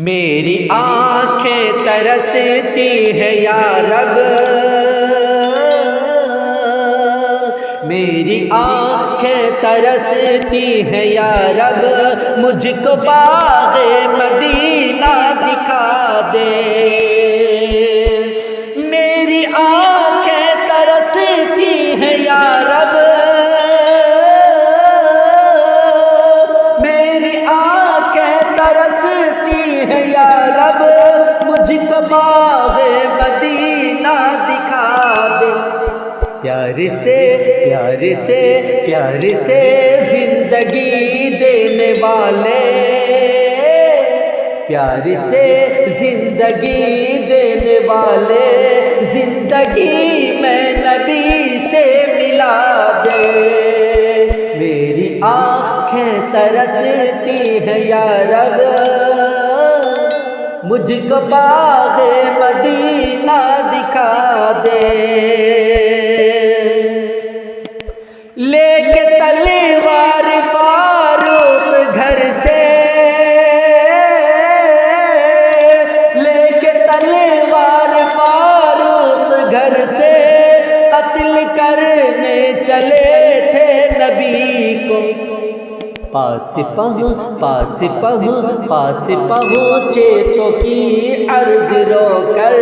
मेरी आँखें तरसती है या रब, मेरी आँखें तरसती है या रब, मुझको बाग़े मदीना दिखा दे। मेरी आँखें तरसती है या रब, मेरी आँखें तरसती है या रब, मुझको बाग़े मदीना दिखा दे। प्यार से प्यार से प्यार से जिंदगी देने वाले, प्यार से जिंदगी देने वाले, जिंदगी में नबी से मिला दे। मेरी आँखें तरसती है या रब, मुझको बाग़े मदीना दिखा दे। लेके तलवार फारूक घर से, लेके तलवार फारूक घर से, कत्ल करने चले थे नबी को। पास पहुँचे तो की अर्ज़ रोकर,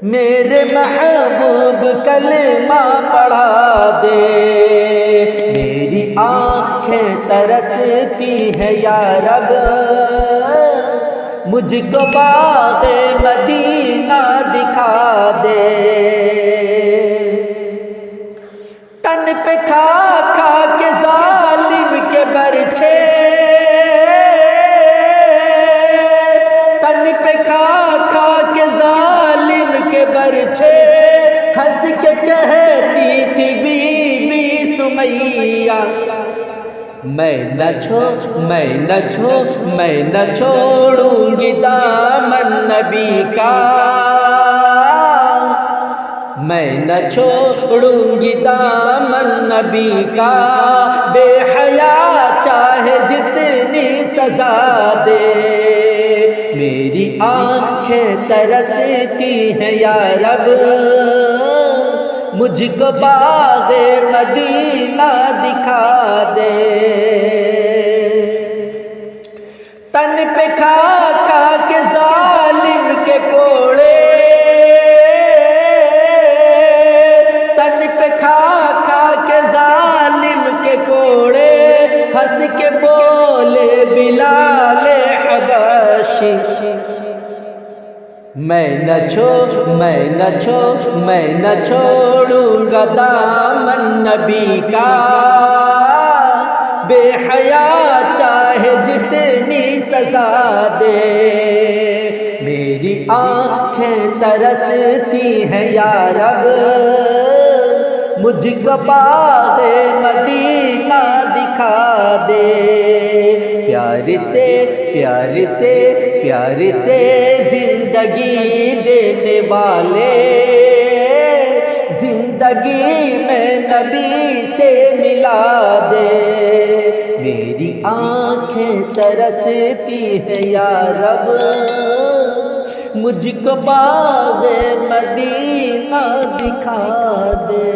मेरे महबूब कलमा पढ़ा दे। मेरी आँखें तरसती है या रब, मुझको बाग़े मदीना दिखा दे। तन पे खा खा के जालिम के बरछे, तन पे खा खा के जालिम के बरछे, हंस के कहती थी बीबी सुमैया, मैं न छोड़ूंगी दामन नबी का, मैं न छोड़ूंगी दामन नबी का। बेहया चाहे जितनी सजा दे, मेरी आँखें तरसती है या रब, मुझको बाग़े मदीना दिखा दे। तन पे खा खा के जालिम के कोड़े, तन पे खा खा के जालिम के कोड़े, हंस के बोले बिलाल हबशी, मैं न छोड़ूंगा दामन नबी का। बेहया चाहे जितनी सजा दे, मेरी आँखें तरसती है या रब, मुझको बाग़े मदीना दिखा दे। प्यार से जिंदगी देने वाले, जिंदगी में नबी से मिला दे। मेरी आँखें तरसती है या रब, मुझको बाग़े मदीना दिखा दे।